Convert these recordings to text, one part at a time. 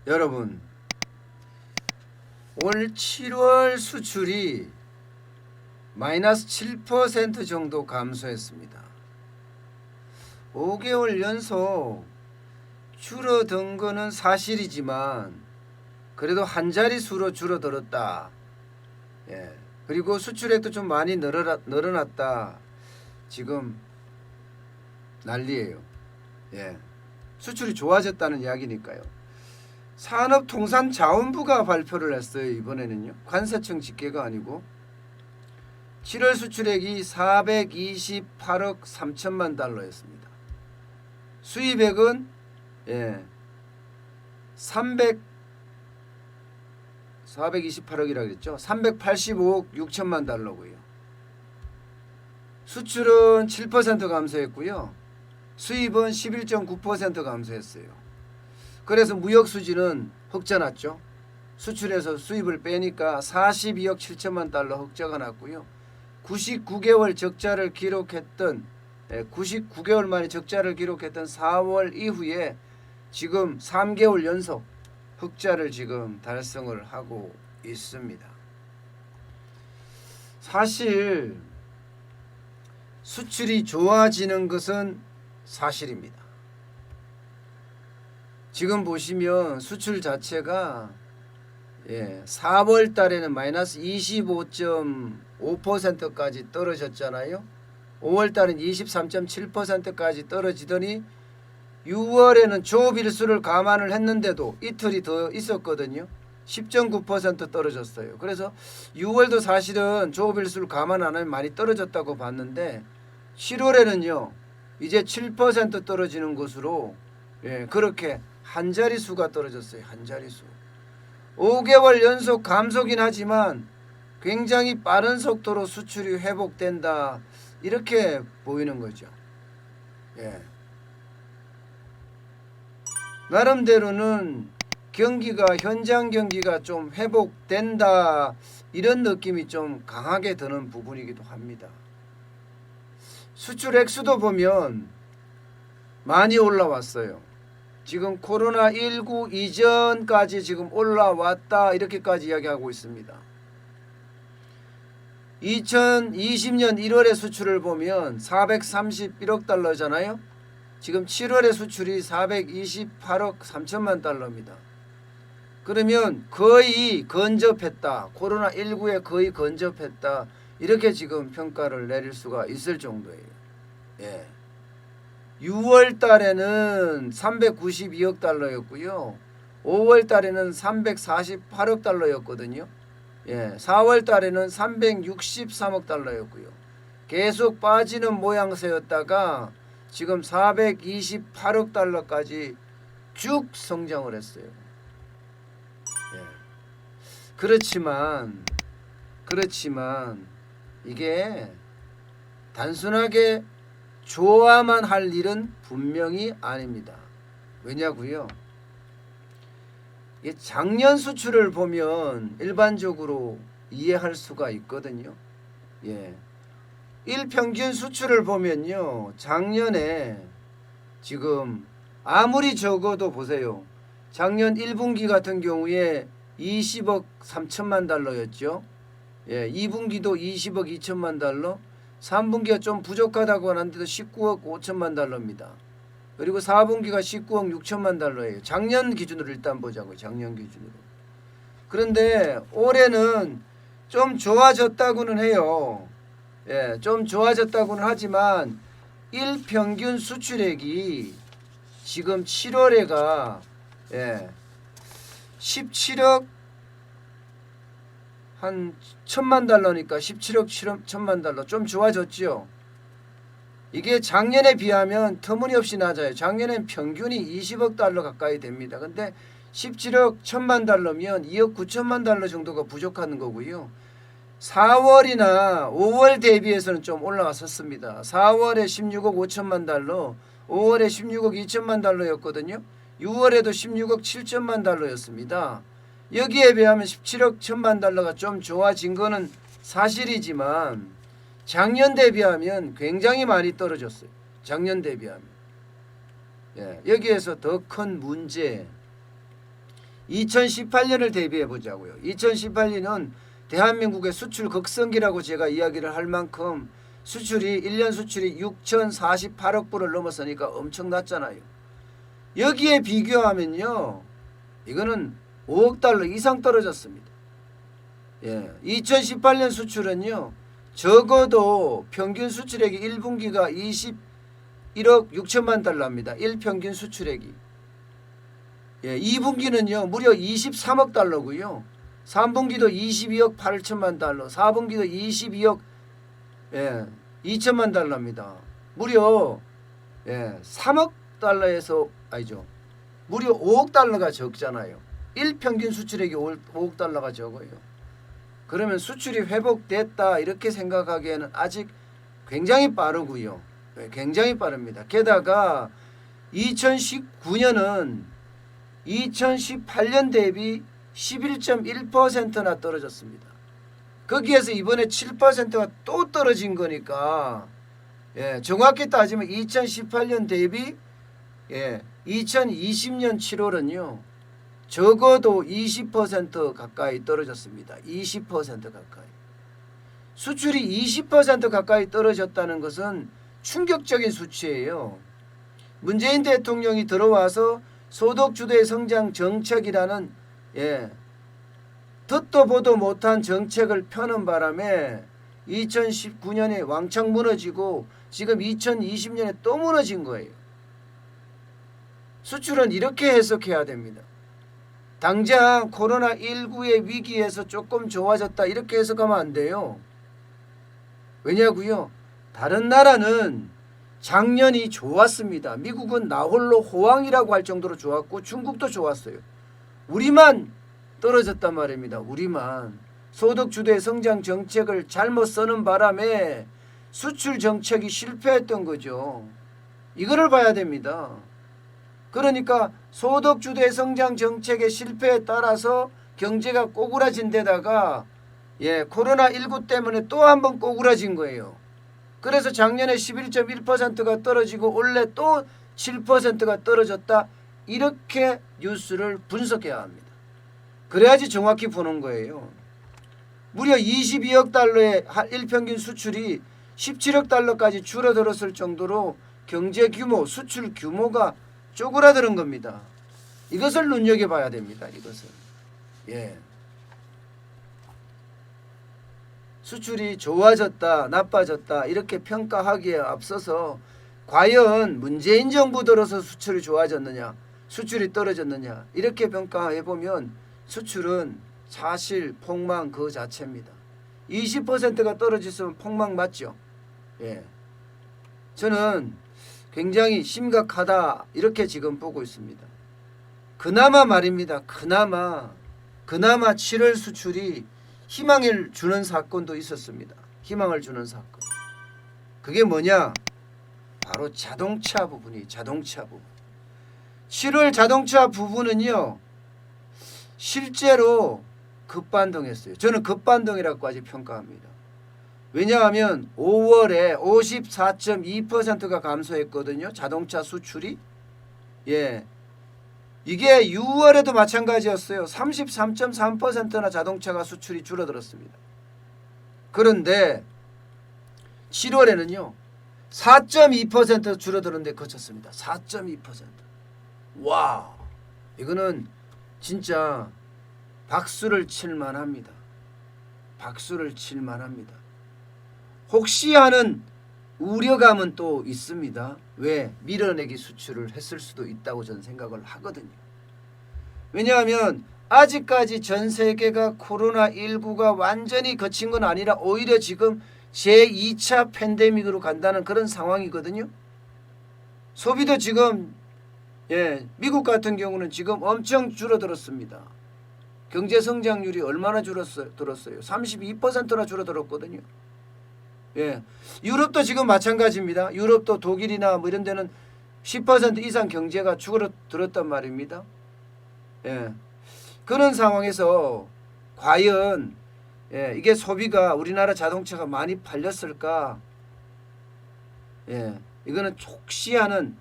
여러분, 올 7월 수출이 마이너스 7% 정도 감소했습니다. 5개월 연속 줄어든 거는 사실이지만 그래도 한 자릿수로 줄어들었다. 그리고 수출액도 좀 많이 늘어났다. 지금 난리예요. 수출이 좋아졌다는 이야기니까요. 산업통상자원부가 발표를 했어요. 이번에는요. 관세청 집계가 아니고 7월 수출액이 428억 3천만 달러였습니다. 수입액은 428억이라 그랬죠. 385억 6천만 달러고요. 수출은 7% 감소했고요. 수입은 11.9% 감소했어요. 그래서 무역 수지는 흑자났죠. 수출에서 수입을 빼니까 42억 7천만 달러 흑자가 났고요. 99개월 적자를 기록했던 99개월 만에 적자를 기록했던 4월 이후에 지금 3개월 연속 흑자를 지금 달성을 하고 있습니다. 사실 수출이 좋아지는 것은 사실입니다. 지금 보시면 수출 자체가 4월 달에는 마이너스 25.5%까지 떨어졌잖아요. 5월 달은 23.7%까지 떨어지더니 6월에는 조업일수를 감안을 했는데도 이틀이 더 있었거든요. 10.9% 떨어졌어요. 그래서 6월도 사실은 조업일수를 감안 안 하면 많이 떨어졌다고 봤는데 7월에는요. 이제 7% 떨어지는 것으로 그렇게 한 자릿수가 떨어졌어요. 한 자릿수. 5개월 연속 감소긴 하지만 굉장히 빠른 속도로 수출이 회복된다. 이렇게 보이는 거죠. 나름대로는 현장 경기가 좀 회복된다. 이런 느낌이 좀 강하게 드는 부분이기도 합니다. 수출 액수도 보면 많이 올라왔어요. 지금 코로나19 이전까지 지금 올라왔다. 이렇게까지 이야기하고 있습니다. 2020년 1월의 수출을 보면 431억 달러잖아요. 지금 7월의 수출이 428억 3천만 달러입니다. 그러면 거의 근접했다. 코로나19에 거의 근접했다. 이렇게 지금 평가를 내릴 수가 있을 정도예요. 6월 달에는 392억 달러였고요. 5월 달에는 348억 달러였거든요. 4월 달에는 363억 달러였고요. 계속 빠지는 모양새였다가 지금 428억 달러까지 쭉 성장을 했어요. 그렇지만 이게 단순하게 좋아만 할 일은 분명히 아닙니다. 왜냐고요? 작년 수출을 보면 일반적으로 이해할 수가 있거든요. 일평균 수출을 보면요. 작년에 지금 아무리 적어도 보세요. 작년 1분기 같은 경우에 20억 3천만 달러였죠. 2분기도 20억 2천만 달러. 3분기가 좀 부족하다고 하는데도 19억 5천만 달러입니다. 그리고 4분기가 19억 6천만 달러예요. 작년 기준으로 일단 보자고요. 작년 기준으로. 그런데 올해는 좀 좋아졌다고는 해요. 좀 좋아졌다고는 하지만 일평균 수출액이 지금 7월에가 17억 한 1천만 달러니까 17억 1천만 달러 좀 좋아졌죠. 이게 작년에 비하면 터무니없이 낮아요. 작년엔 평균이 20억 달러 가까이 됩니다. 근데 17억 1천만 달러면 2억 9천만 달러 정도가 부족한 거고요. 4월이나 5월 대비해서는 좀 올라왔었습니다. 4월에 16억 5천만 달러, 5월에 16억 2천만 달러였거든요. 6월에도 16억 7천만 달러였습니다. 여기에 비하면 17억 1천만 달러가 좀 좋아진 거는 사실이지만 작년 대비하면 굉장히 많이 떨어졌어요. 작년 대비하면. 여기에서 더 큰 문제, 2018년을 대비해 보자고요. 2018년은 대한민국의 수출 극성기라고 제가 이야기를 할 만큼 수출이 1년 수출이 6,048억 불을 넘어서니까 엄청났잖아요. 여기에 비교하면요. 이거는 5억 달러 이상 떨어졌습니다. 예, 2018년 수출은요. 적어도 평균 수출액이 1분기가 21억 6천만 달러입니다. 1평균 수출액이. 예, 2분기는요. 무려 23억 달러고요. 3분기도 22억 8천만 달러, 4분기도 22억 2천만 달러입니다. 무려 3억 달러에서 아니죠. 무려 5억 달러가 적잖아요. 1평균 수출액이 5억 달러가 적어요. 그러면 수출이 회복됐다 이렇게 생각하기에는 아직 굉장히 빠르고요. 굉장히 빠릅니다. 게다가 2019년은 2018년 대비 11.1%나 떨어졌습니다. 거기에서 이번에 7%가 또 떨어진 거니까 정확히 따지면 2018년 대비 2020년 7월은요. 적어도 20% 가까이 떨어졌습니다. 20% 가까이. 수출이 20% 가까이 떨어졌다는 것은 충격적인 수치예요. 문재인 대통령이 들어와서 소득주도의 성장 정책이라는 듣도 보도 못한 정책을 펴는 바람에 2019년에 왕창 무너지고 지금 2020년에 또 무너진 거예요. 수출은 이렇게 해석해야 됩니다. 당장 코로나19의 위기에서 조금 좋아졌다 이렇게 해석하면 안 돼요. 왜냐고요? 다른 나라는 작년이 좋았습니다. 미국은 나홀로 호황이라고 할 정도로 좋았고 중국도 좋았어요. 우리만 떨어졌단 말입니다. 우리만. 소득주도의 성장 정책을 잘못 쓰는 바람에 수출 정책이 실패했던 거죠. 이거를 봐야 됩니다. 그러니까 소득주도의 성장 정책의 실패에 따라서 경제가 꼬꾸라진 데다가 코로나19 때문에 또 한 번 꼬꾸라진 거예요. 그래서 작년에 11.1%가 떨어지고 올해 또 7%가 떨어졌다. 이렇게 뉴스를 분석해야 합니다. 그래야지 정확히 보는 거예요. 무려 22억 달러의 일평균 수출이 17억 달러까지 줄어들었을 정도로 경제 규모, 수출 규모가 쪼그라드는 겁니다. 이것을 눈여겨봐야 됩니다. 이것을. 수출이 좋아졌다, 나빠졌다 이렇게 평가하기에 앞서서 과연 문재인 정부 들어서 수출이 좋아졌느냐, 수출이 떨어졌느냐 이렇게 평가해보면 수출은 사실 폭망 그 자체입니다. 20%가 떨어졌으면 폭망 맞죠? 저는 굉장히 심각하다 이렇게 지금 보고 있습니다. 그나마 말입니다. 그나마 7월 수출이 희망을 주는 사건도 있었습니다. 희망을 주는 사건. 그게 뭐냐? 바로 자동차 부분이 자동차 부분. 7월 자동차 부분은요. 실제로 급반등했어요. 저는 급반등이라고 아직 평가합니다. 왜냐하면 5월에 54.2%가 감소했거든요. 자동차 수출이. 이게 6월에도 마찬가지였어요. 33.3%나 자동차가 수출이 줄어들었습니다. 그런데 7월에는요. 4.2% 줄어드는데 그쳤습니다. 4.2%. 와, 이거는 진짜 박수를 칠 만합니다. 박수를 칠 만합니다. 혹시 하는 우려감은 또 있습니다. 왜? 밀어내기 수출을 했을 수도 있다고 저는 생각을 하거든요. 왜냐하면 아직까지 전 세계가 코로나19가 완전히 거친 건 아니라 오히려 지금 제2차 팬데믹으로 간다는 그런 상황이거든요. 소비도 지금 미국 같은 경우는 지금 엄청 줄어들었습니다. 경제 성장률이 얼마나 줄었어요? 32%나 줄어들었거든요. 유럽도 지금 마찬가지입니다. 유럽도 독일이나 뭐 이런 데는 10% 이상 경제가 줄어들었단 말입니다. 그런 상황에서 과연 이게 소비가 우리나라 자동차가 많이 팔렸을까? 이거는 혹시 하는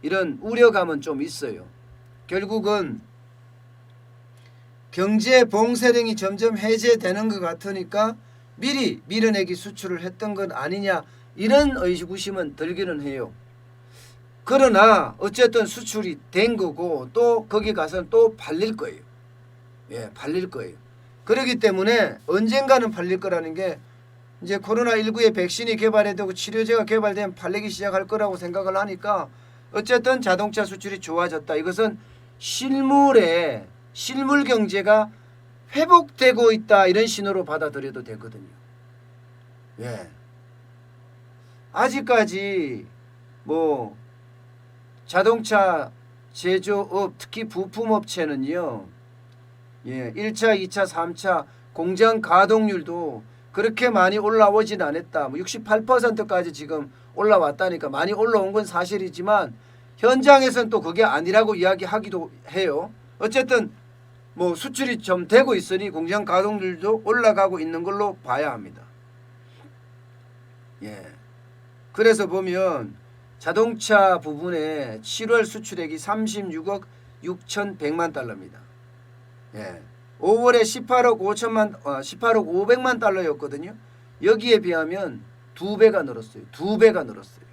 이런 우려감은 좀 있어요. 결국은 경제 봉쇄령이 점점 해제되는 것 같으니까 미리 밀어내기 수출을 했던 건 아니냐, 이런 의구심은 들기는 해요. 그러나 어쨌든 수출이 된 거고 또 거기 가서는 또 팔릴 거예요. 예, 팔릴 거예요. 그렇기 때문에 언젠가는 팔릴 거라는 게, 이제 코로나19의 백신이 개발되고 치료제가 개발되면 팔리기 시작할 거라고 생각을 하니까 어쨌든 자동차 수출이 좋아졌다. 이것은 실물 경제가 회복되고 있다, 이런 신호로 받아들여도 되거든요. 예. 아직까지 뭐 자동차 제조업, 특히 부품업체는요, 예, 1차, 2차, 3차 공장 가동률도 그렇게 많이 올라오진 않았다. 뭐 68%까지 지금 올라왔다니까 많이 올라온 건 사실이지만 현장에서는 또 그게 아니라고 이야기하기도 해요. 어쨌든 뭐 수출이 좀 되고 있으니 공장 가동률도 올라가고 있는 걸로 봐야 합니다. 예. 그래서 보면 자동차 부분에 7월 수출액이 36억 6,100만 달러입니다. 예. 5월에 18억 500만 달러였거든요. 여기에 비하면 2배가 늘었어요. 2배가 늘었어요.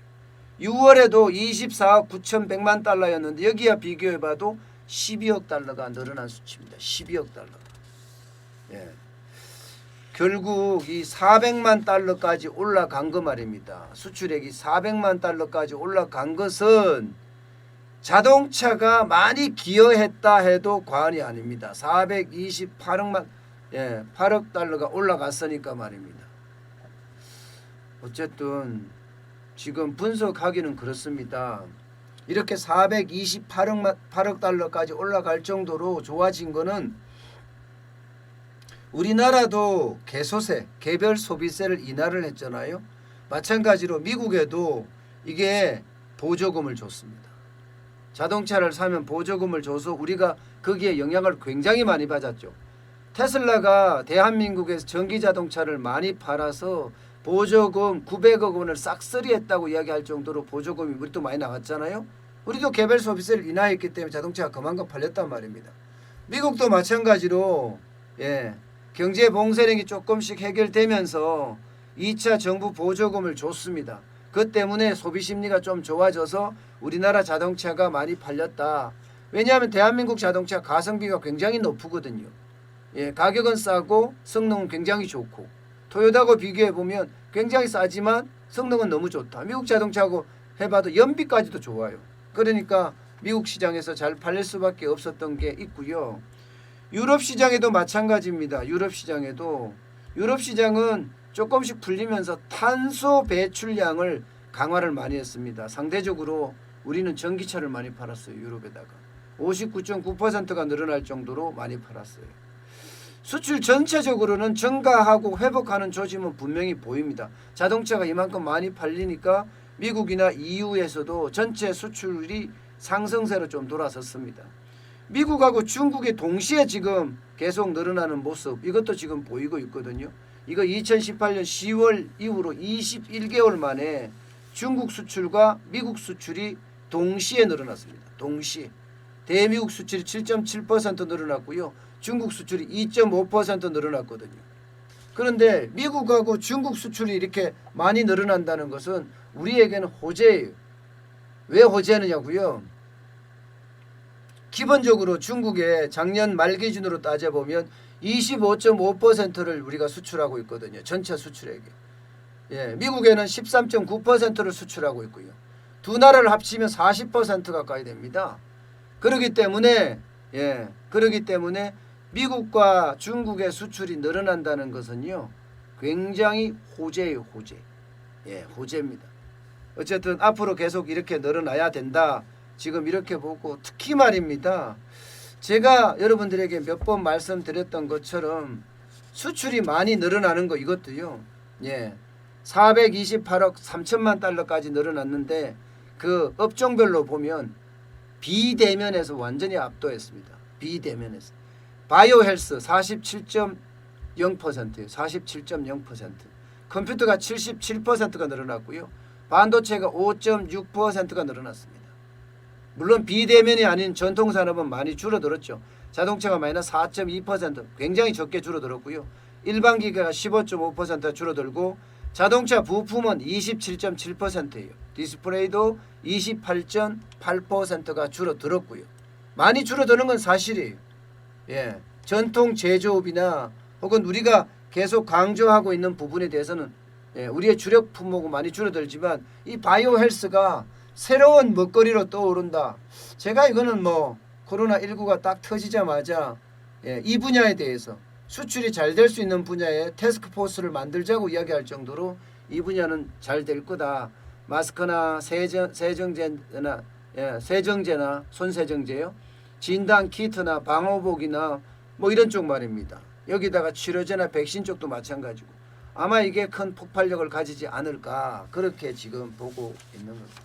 6월에도 24억 9,100만 달러였는데 여기와 비교해봐도 12억 달러가 늘어난 수치입니다. 12억 달러. 예. 결국 이 400만 달러까지 올라간 거 말입니다. 수출액이 400만 달러까지 올라간 것은 자동차가 많이 기여했다 해도 과언이 아닙니다. 8억 달러가 올라갔으니까 말입니다. 어쨌든 지금 분석하기는 그렇습니다. 이렇게 428억 달러까지 올라갈 정도로 좋아진 거는 우리나라도 개소세, 개별 소비세를 인하를 했잖아요. 마찬가지로 미국에도 이게 보조금을 줬습니다. 자동차를 사면 보조금을 줘서 우리가 거기에 영향을 굉장히 많이 받았죠. 테슬라가 대한민국에서 전기자동차를 많이 팔아서 보조금 900억 원을 싹쓸이 했다고 이야기할 정도로 보조금이 우리도 많이 나왔잖아요. 우리도 개별 소비세를 인하했기 때문에 자동차가 그만큼 팔렸단 말입니다. 미국도 마찬가지로 예, 경제 봉쇄령이 조금씩 해결되면서 2차 정부 보조금을 줬습니다. 그 때문에 소비 심리가 좀 좋아져서 우리나라 자동차가 많이 팔렸다. 왜냐하면 대한민국 자동차 가성비가 굉장히 높거든요. 예, 가격은 싸고 성능은 굉장히 좋고 토요타하고 비교해보면 굉장히 싸지만 성능은 너무 좋다. 미국 자동차하고 해봐도 연비까지도 좋아요. 그러니까 미국 시장에서 잘 팔릴 수밖에 없었던 게 있고요. 유럽 시장에도 마찬가지입니다. 유럽 시장은 조금씩 풀리면서 탄소 배출량을 강화를 많이 했습니다. 상대적으로 우리는 전기차를 많이 팔았어요. 유럽에다가 59.9%가 늘어날 정도로 많이 팔았어요. 수출 전체적으로는 증가하고 회복하는 조짐은 분명히 보입니다. 자동차가 이만큼 많이 팔리니까 미국이나 EU에서도 전체 수출이 상승세로 좀 돌아섰습니다. 미국하고 중국이 동시에 지금 계속 늘어나는 모습, 이것도 지금 보이고 있거든요. 이거 2018년 10월 이후로 21개월 만에 중국 수출과 미국 수출이 동시에 늘어났습니다. 동시에. 대미국 수출이 7.7% 늘어났고요. 중국 수출이 2.5% 늘어났거든요. 그런데 미국하고 중국 수출이 이렇게 많이 늘어난다는 것은 우리에게는 호재예요. 왜 호재느냐고요? 기본적으로 중국에 작년 말 기준으로 따져보면 25.5%를 우리가 수출하고 있거든요. 전체 수출액에. 예, 미국에는 13.9%를 수출하고 있고요. 두 나라를 합치면 40% 가까이 됩니다. 그렇기 때문에 미국과 중국의 수출이 늘어난다는 것은요, 굉장히 호재예요, 호재. 예, 호재입니다. 어쨌든 앞으로 계속 이렇게 늘어나야 된다. 지금 이렇게 보고 특히 말입니다. 제가 여러분들에게 몇 번 말씀드렸던 것처럼 수출이 많이 늘어나는 거 이것도요. 예. 428억 3천만 달러까지 늘어났는데 그 업종별로 보면 비대면에서 완전히 압도했습니다. 비대면에서. 바이오 헬스 47.0%예요. 47.0%. 컴퓨터가 77%가 늘어났고요. 반도체가 5.6%가 늘어났습니다. 물론 비대면이 아닌 전통산업은 많이 줄어들었죠. 자동차가 마이너스 4.2% 굉장히 적게 줄어들었고요. 일반 기계가 15.5% 줄어들고 자동차 부품은 27.7%예요. 디스플레이도 28.8%가 줄어들었고요. 많이 줄어드는 건 사실이에요. 예, 전통 제조업이나 혹은 우리가 계속 강조하고 있는 부분에 대해서는 우리의 주력 품목은 많이 줄어들지만 이 바이오 헬스가 새로운 먹거리로 떠오른다. 제가 이거는 뭐 코로나19가 딱 터지자마자 이 분야에 대해서 수출이 잘 될 수 있는 분야에 태스크포스를 만들자고 이야기할 정도로 이 분야는 잘 될 거다. 마스크나 세정제나 손세정제요. 진단 키트나 방호복이나 뭐 이런 쪽 말입니다. 여기다가 치료제나 백신 쪽도 마찬가지고 아마 이게 큰 폭발력을 가지지 않을까 그렇게 지금 보고 있는 겁니다.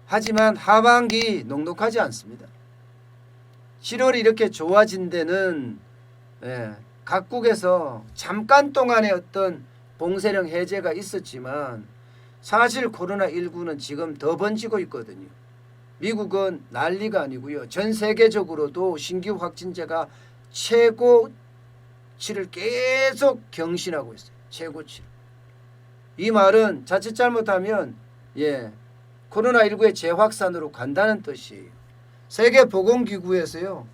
하지만 하반기 녹록하지 않습니다. 7월이 이렇게 좋아진 데는 각국에서 잠깐 동안의 어떤 봉쇄령 해제가 있었지만 사실 코로나19는 지금 더 번지고 있거든요. 미국은 난리가 아니고요. 전 세계적으로도 신규 확진자가 최고치를 계속 경신하고 있어요. 최고치. 이 말은 자칫 잘못하면 코로나19의 재확산으로 간다는 뜻이에요. 세계보건기구에서요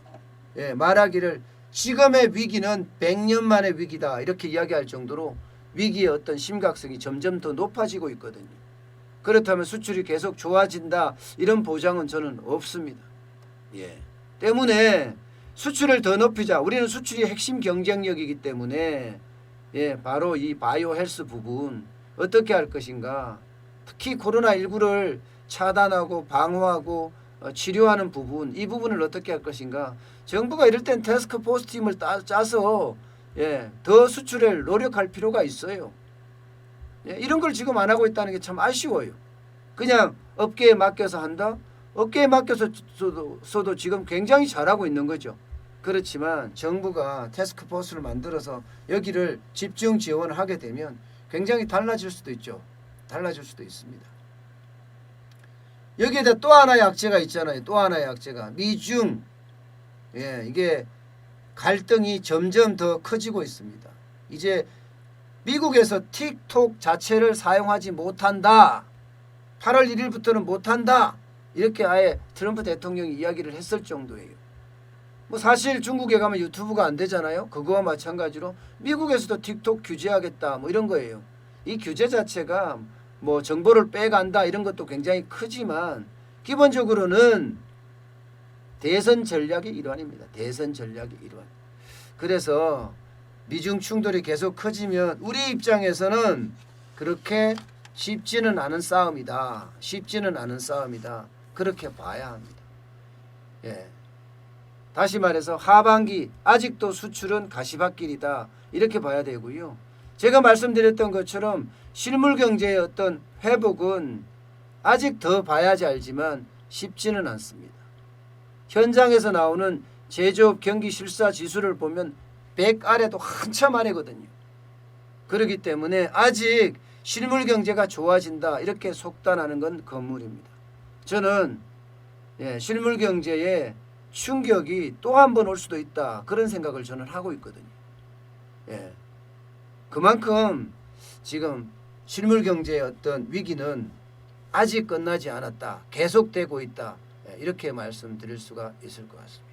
말하기를 지금의 위기는 100년 만의 위기다 이렇게 이야기할 정도로 위기의 어떤 심각성이 점점 더 높아지고 있거든요. 그렇다면 수출이 계속 좋아진다 이런 보장은 저는 없습니다. 때문에 수출을 더 높이자. 우리는 수출이 핵심 경쟁력이기 때문에 바로 이 바이오 헬스 부분 어떻게 할 것인가. 특히 코로나19를 차단하고 방어하고 치료하는 부분 이 부분을 어떻게 할 것인가. 정부가 이럴 땐 태스크포스 팀을 짜서 더 수출에 노력할 필요가 있어요. 이런 걸 지금 안 하고 있다는 게 참 아쉬워요. 그냥 업계에 맡겨서 한다. 업계에 맡겨서도 지금 굉장히 잘하고 있는 거죠. 그렇지만 정부가 태스크포스를 만들어서 여기를 집중 지원을 하게 되면 굉장히 달라질 수도 있죠. 달라질 수도 있습니다. 여기에다 또 하나의 악재가 있잖아요. 또 하나의 악재가 미중 이게 갈등이 점점 더 커지고 있습니다. 이제 미국에서 틱톡 자체를 사용하지 못한다. 8월 1일부터는 못한다. 이렇게 아예 트럼프 대통령이 이야기를 했을 정도예요. 뭐 사실 중국에 가면 유튜브가 안 되잖아요. 그거와 마찬가지로 미국에서도 틱톡 규제하겠다 뭐 이런 거예요. 이 규제 자체가 뭐 정보를 빼간다 이런 것도 굉장히 크지만 기본적으로는 대선 전략의 일환입니다. 대선 전략의 일환. 그래서 미중 충돌이 계속 커지면 우리 입장에서는 그렇게 쉽지는 않은 싸움이다. 쉽지는 않은 싸움이다. 그렇게 봐야 합니다. 다시 말해서 하반기 아직도 수출은 가시밭길이다. 이렇게 봐야 되고요. 제가 말씀드렸던 것처럼 실물 경제의 어떤 회복은 아직 더 봐야지 알지만 쉽지는 않습니다. 현장에서 나오는 제조업 경기 실사 지수를 보면 100 아래도 한참 아래거든요. 그렇기 때문에 아직 실물 경제가 좋아진다 이렇게 속단하는 건 거물입니다. 저는 실물 경제에 충격이 또 한 번 올 수도 있다 그런 생각을 저는 하고 있거든요. 그만큼 지금 실물 경제의 어떤 위기는 아직 끝나지 않았다. 계속되고 있다. 이렇게 말씀드릴 수가 있을 것 같습니다.